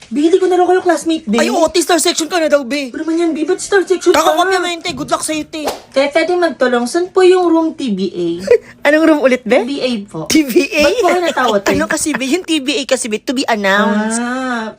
B, hindi ko na raw kayo classmate, B. Ay, OT star section ka na daw, be. Ano naman yan, B? Ba't star section ka? Kakakopya mo yun, te. Good luck sa'yo, te. Kaya pwede magtulong, saan po yung room TBA? Anong room ulit, be? TBA po. TBA? Ba't po kayo natawad, te? Ano kasi, be? Yung TBA kasi, be, to be announced.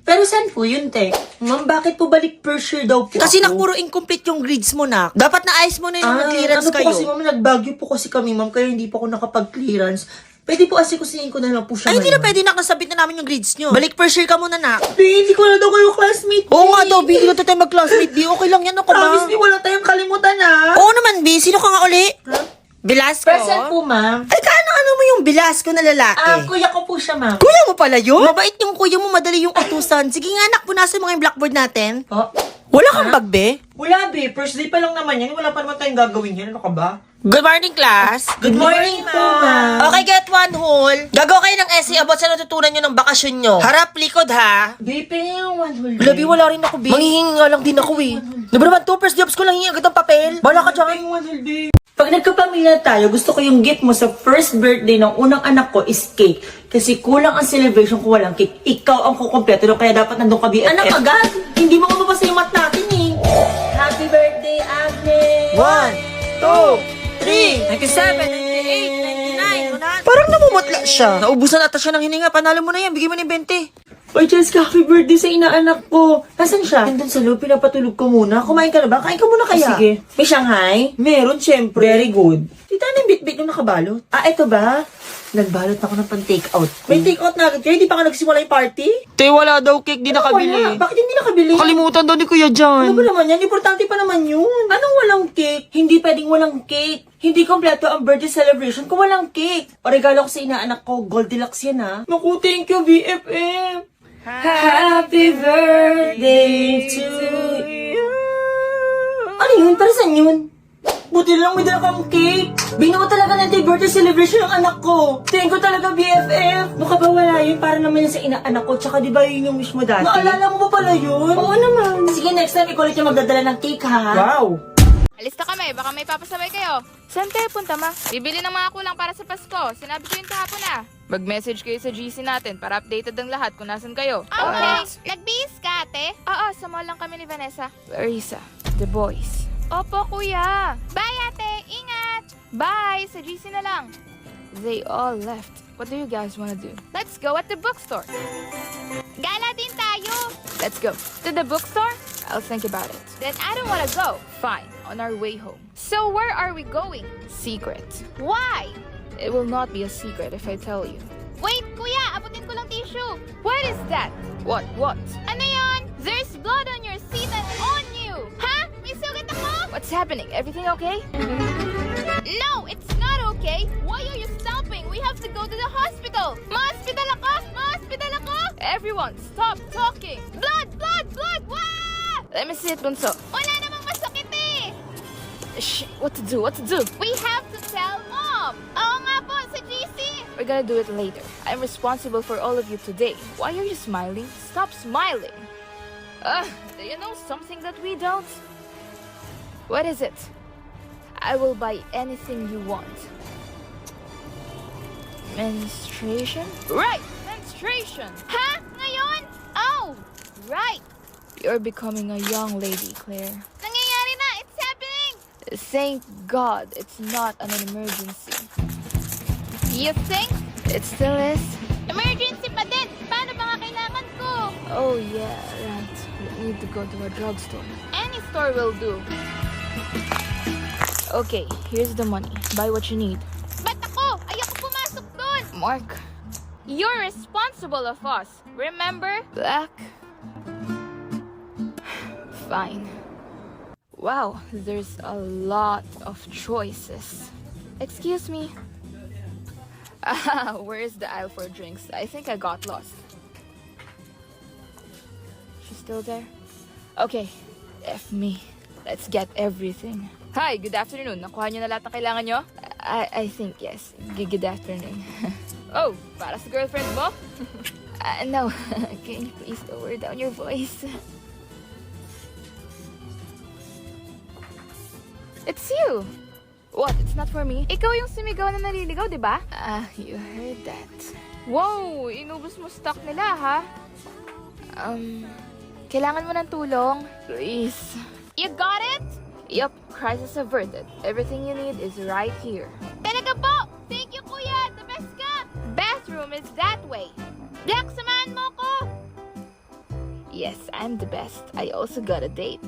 Pero saan po yun, te? Ma'am, bakit po balik per sure daw po Kasi ako? puro incomplete yung grades mo, nak. Dapat naayos mo na yung mag-clearance ano kayo. po kasi, ma'am, nagbagyo po kasi kami, ma'am, kaya hindi po ako nakapag-clearance. Pwede po asikusin ko na lang po siya. Ay, hindi na ngayon. pwede, nak. Nasabit na namin yung grades nyo. Balik per share ka muna, nak. B, hindi ko na daw kayo classmate, B. Oo nga daw, B. Hindi na tayo mag-classmate, B. Okay lang yan, ako ba? Promise, B, wala tayong kalimutan, ha? Oo naman, B. Sino ka nga uli? Velasco? Present po, ma'am. Ay, ano mo yung Velasco na lalaki? Kuya ko po siya, ma'am. Kuya mo pala yun? Mabait yung kuya mo, madali yung utusan. Sige nga, nak, punasan mo nga yung blackboard natin. Po? Wala kang bag, be? Wala, B. First day pa lang naman yan. Wala pa naman tayong gagawin yan. Ano ka ba? Good morning, class. Good morning po, ma'am. Okay, get one whole. Gagawa kayo ng essay about sa natutunan nyo ng bakasyon nyo. Harap, likod, ha? B, pwede yung one whole day. Labi, wala rin ako, be. Manghihingi nga lang din ako, eh. Diba naman, 2 first jobs ko lang hingi agad ng papel. Bala ka dyan. Yung one whole day. Pag nagkapamilya tayo, gusto ko yung gift mo sa first birthday ng unang anak ko is cake. Kasi kulang ang celebration kung walang cake. Ikaw ang kukumpleto doon, kaya dapat nandun ka BFF. Anak, agad! Hindi mo ka mapasa yung mat natin, eh. Happy birthday, Agnes! 1, 2, 3, 97, 98, 99, 100. Parang namumutla siya. Naubusan ata siya ng hininga. Panalo mo na yan. Bigay mo na yung 20. Oy, Jessica, happy birthday sa inaanak ko. Nasaan siya? Nandun sa loob, pinapatulog ko muna. Kumain ka na ba? Kain ka muna kaya. Sige. May Shanghai? Meron, syempre. Very good. Tita, ano yung bit-bit yung nakabalot? Ito ba? Nagbalot ako ng pan-take-out ko. May take-out na agad kayo? Di pa ka nagsimula yung party? Te, wala daw cake. Di nakabili. Bakit hindi nakabili? Kalimutan daw ni Kuya John. Ano ba naman yan? Importante pa naman yun. Anong walang cake? Hindi pwedeng walang cake. Hindi kompleto ang birthday celebration kung walang cake. O regalo ko sa inaanak ko, Goldilocks yan ha. Naku, thank you, BFF. Happy birthday to you. Ano yun? Para saan yun? Buti lang may dala kang cake. Binuo talaga ng birthday celebration ng anak ko. Thank you talaga, BFF. Ano ka ba wala yun? Para naman yun sa inaanak ko. Tsaka di ba yun yung wish mo dati? Naalala mo ba pala yun? Oo naman. Sige, next time ikaw ulit yung magdadala ng cake, ha? Wow. Alis na kami, baka may papasabay kayo. Saan kayo punta, ma? Bibili ng mga kulang para sa Pasko. Sinabi ko yun kahapon na. Mag-message kayo sa GC natin para updated ang lahat kung nasan kayo. Okay. Nag-bihis ka, ate? Oo, sa mall lang kami ni Vanessa. Larissa, the boys. Opo, kuya. Bye, ate. Ingat. Bye, sa GC na lang. They all left. What do you guys wanna do? Let's go at the bookstore. Gala din tayo. Let's go. To the bookstore? I'll think about it. Then I don't wanna go. Fine, on our way home. So where are we going? Secret. Why? It will not be a secret if I tell you. Wait, kuya. Abutin ko lang tissue. What is that? What? Ano yon? There's blood on your seat and on you. Ha? May sugat ako? What's happening? Everything okay? No, it's not okay. Why are you stopping? We have to go to the hospital. Ma-hospital ako! Ma-hospital ako! Everyone, stop talking! Blood! Blood! Blood! Wah! Let me see it, Bunso. Wala namang masakit eh! Shh, what to do? We have to tell Mom! Oo nga po, sa GC! We're gonna do it later. I'm responsible for all of you today. Why are you smiling? Stop smiling! Do you know something that we don't? What is it? I will buy anything you want. Menstruation? Right! Menstruation! Ha? Ngayon? Oh! Right! You're becoming a young lady, Claire. Nangyayari na! It's happening! Thank God it's not an emergency. You think? It still is? Emergency pa din! Paano ba nga kailangan ko? Oh yeah, right. We need to go to a drugstore. Any store will do. Okay, here's the money. Buy what you need. Ba't ako? Ayoko pumasok doon! Mark. You're responsible of us. Remember? Black. Fine. Wow, there's a lot of choices. Excuse me. Where's the aisle for drinks? I think I got lost. She's still there? Okay, F me. Let's get everything. Hi, good afternoon. Nakuha niyo na lahat ng kailangan niyo? I think yes. Good afternoon. Oh, para sa girlfriend mo? No. Can you please lower down your voice? It's you! What? It's not for me? Ikaw yung sumigaw na naliligaw, di ba? You heard that. Wow! Inubos mo stock nila, ha? Kailangan mo ng tulong? Please. You got it? Yup, crisis averted. Everything you need is right here. Talaga po! Thank you, kuya! The best ka! Bathroom is that way. Black, samahan mo ko! Yes, I'm the best. I also got a date.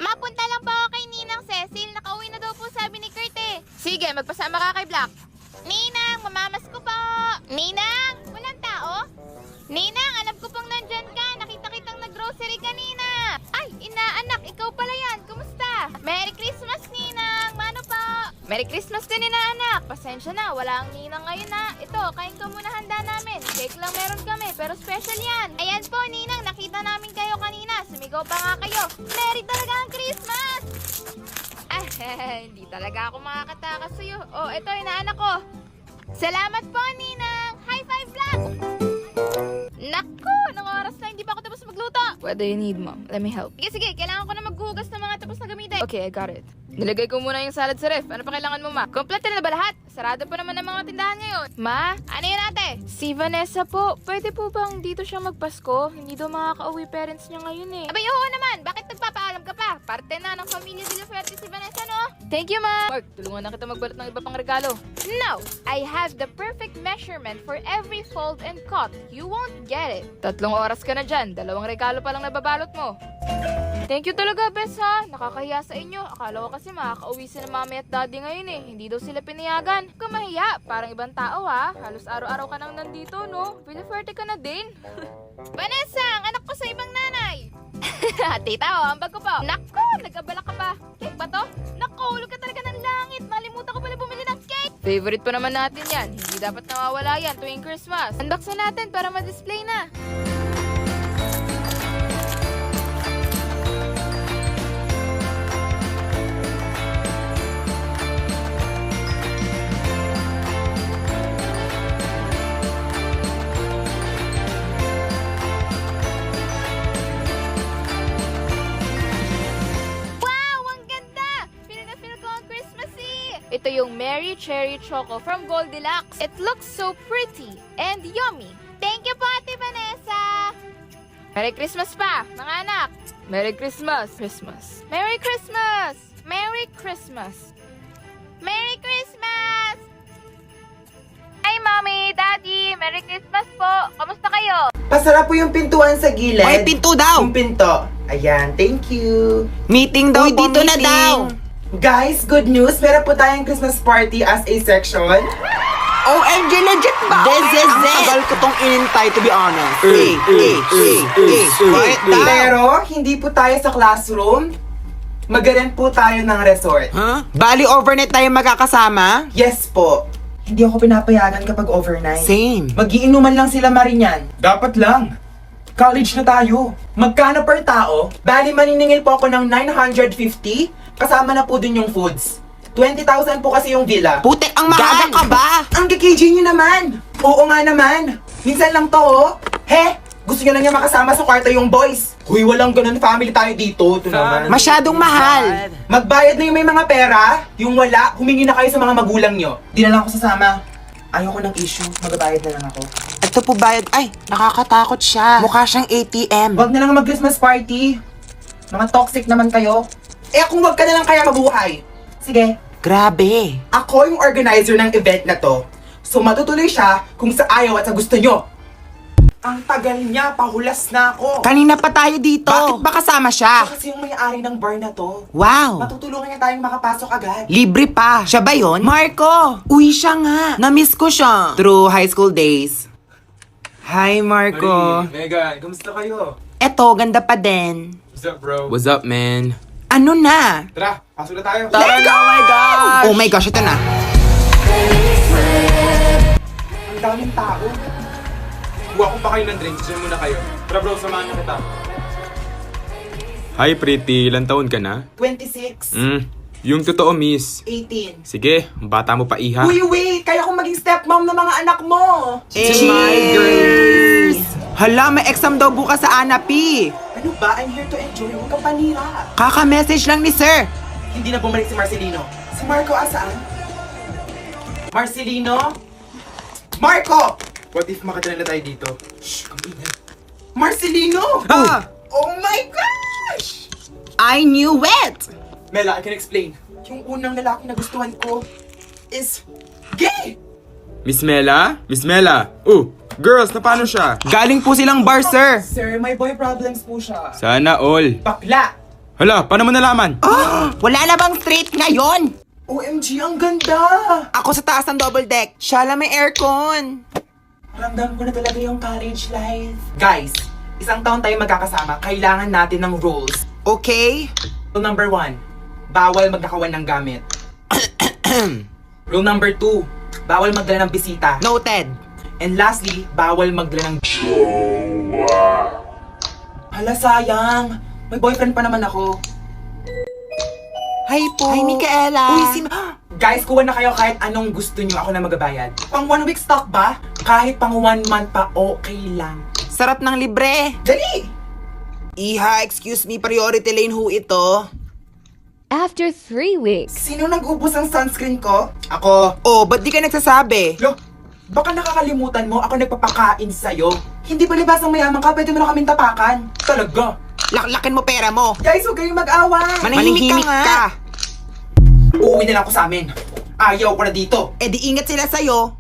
Mapunta lang po ako kay Ninang Cecil. Nakauwi na daw po sabi ni Kurt eh. Sige, magpasama ka kay Black. Ninang, mamamas ko po! Ninang, walang tao? Ninang, alam ko pong nandyan ka. Nakita kitang nag-grocery kanina. Ay, inaanak, ikaw pala yan. Kumusta? Merry Christmas, Ninang. Mano po? Merry Christmas din, inaanak. Pasensya na, wala ang Ninang ngayon na. Ito, kain ka muna handa namin. Cake lang meron kami, pero special yan. Ayan po, Ninang, nakita namin kayo kanina. Sumigaw pa nga kayo. Merry talaga ang Christmas! Hindi talaga ako makakatakas sa'yo. Oh, ito, inaanak ko. Salamat po, Ninang. High five, Black! Naku, anong oras na hindi pa ako tapos magluto? What do you need, Mom? Let me help. Sige, kailangan ko na maghugas ng mga tapos na gamitin. Okay, I got it. Nilagay ko muna yung salad sa ref. Ano pa kailangan mo, Ma? Kompleto na ba lahat? Sarado pa naman ang mga tindahan ngayon. Ma? Ano yun, ate? Si Vanessa po, pwede po bang dito siya magpasko? Hindi daw makaka-uwi parents niya ngayon eh. Abay, oo naman. Bakit nagpapaalam ka pa? Parte na ng pamilya de la Fuerte si Vanessa, no? Thank you, Ma! Mark, tulungan na kita magbalot ng iba pang regalo. No, I have the perfect measurement for every fold and cut. You won't get it. 3 oras ka na dyan. 2 regalo pa lang nababalot mo. Thank you talaga, Bes, ha? Nakakahiya sa inyo. Akala ko kasi makaka-uwi si na mami at daddy ngayon eh. Hindi daw sila pinayagan. Kung mahiya, parang ibang tao ha. Halos araw-araw ka nang nandito, no? Pinaferte ka na din. Vanessa, ang anak ko sa ibang nanay. Tita, oh, ang bago po. Nako, nagabala ka pa. Cake ba to? Nako, hulog ka talaga ng langit. Malimutan ko pala bumili ng cake. Favorite pa naman natin yan. Hindi dapat nawawala yan tuwing Christmas. Unboxin natin para ma-display na. Wow, ang ganda. Feel na feel ko ang Christmasy. Ito yung Mary Cherry Choco from Goldilocks. It looks so pretty and yummy. Thank you po, Ate Vanessa. Merry Christmas pa, mga anak! Merry Christmas! Christmas! Merry Christmas! Merry Christmas! Merry Christmas! Hi, Mommy, Daddy. Merry Christmas po. Kamusta kayo? Pasara po yung pintuan sa gilid. Oy, pinto daw! Yung pinto. Ayan, thank you. Meeting daw Uy, po, dito na meeting. daw. Guys, good news. Meron po tayong Christmas party as a section. OMG, legit ba? This is Ang it. tagal ko tong inintay, to be honest. Quiet down. Pero, hindi po tayo sa classroom. Mag-rent po tayo ng resort. Huh? Bali, overnight tayo magkakasama? Yes po. Hindi ako pinapayagan kapag overnight. Same. Magiinuman lang sila Marinan. Dapat lang. College na tayo. Magkano per tao? Bali, maniningil po ako ng 950. Kasama na po dun yung foods. 20,000 po kasi yung villa. Putek, ang mahal. Gaga ka ba? Ang KKJ nyo naman! Oo nga naman! Minsan lang to, oh! He! Gusto nyo lang niya makasama sa kwarto yung boys! Huy, walang ganun family tayo dito. Ito naman. Masyadong mahal. Magbayad na yung may mga pera. Yung wala, humingi na kayo sa mga magulang nyo. Di na lang ako sasama. Ayoko ng issue. Magbayad na lang ako. Ito po bayad. Ay, nakakatakot siya. Mukha siyang ATM. Wag na lang mag-Christmas party. Mga toxic naman kayo. Eh kung wag ka na lang kaya mabuhay. Sige. Grabe. Ako yung organizer ng event na to. So matutuloy siya kung sa ayaw at sa gusto nyo. Ang tagal niya, pahulas na ako. Kanina pa tayo dito. Bakit ba kasama siya? Siya kasi yung may-ari ng bar na to. Wow. Matutulungan niya tayong makapasok agad. Libre pa. Siya ba yun? Marco! Uy, siya nga. Na-miss ko siya. Through high school days. Hi, Marco. Megan, kamusta kayo? Eto, ganda pa din. What's up, bro? What's up, man? Ano na? Tara, pasok na tayo. Tara na, oh my gosh! Oh my gosh, ito na. Ang daming tao. Kuha ko pa kayo ng drinks. Diyan muna kayo. Tara, bro, samahan na kita. Hi, pretty. Ilan taon ka na? 26. Yung totoo, miss. 18. Sige, bata mo pa, iha. Uy, wait! Kaya kong maging stepmom ng mga anak mo! Cheers! Hala, may exam daw bukas sa Anapi. Ano ba? I'm here to enjoy. Huwag kang panira. Kaka-message lang ni sir. Hindi na bumalik si Marcelino. Si Marco asaan? Marcelino? Marco! What if makatala na tayo dito? Shh, ang ingay. Marcelino! Ah! Oh my gosh! I knew it! Mela, I can explain. Yung unang lalaki na gustuhan ko is gay! Miss Mela? Miss Mela? Oh, girls, na paano siya? Galing po silang bar, sir. Sir, may boy problems po siya. Sana all. Bakla! Hala, paano mo nalaman? Wala na bang straight ngayon? OMG, ang ganda! Ako sa taas ng double deck. Siya lang may aircon. Ramdam ko na talaga yung college life. Guys, isang taon tayo magkakasama. Kailangan natin ng rules. Okay? Rule number 1, bawal magnakawan ng gamit. Rule number 2, bawal magdala ng bisita. Noted. And lastly, bawal magdala ng Hala, sayang. May boyfriend pa naman ako. Hi po. Hi, Micaela. Uy, Guys, kuha na kayo kahit anong gusto nyo. Ako na magbabayad. Pang 1 week stock ba? Kahit pang 1 month pa, okay lang. Sarap ng libre. Dali! Iha, excuse me, priority lane ho ito. After 3 weeks. Sino nag-ubos ang sunscreen ko? Ako. Oh, ba't di ka nagsasabi? Lo, baka nakakalimutan mo ako nagpapakain sa'yo. Hindi ba libasang mayaman ka? Pwede mo na kaming tapakan. Talaga. Laklakin mo pera mo. Guys, huwag kayong mag-away. Manahimik ka nga. Uuwi na lang ako sa amin. Ayaw ko na dito. Eh di ingat sila sa'yo.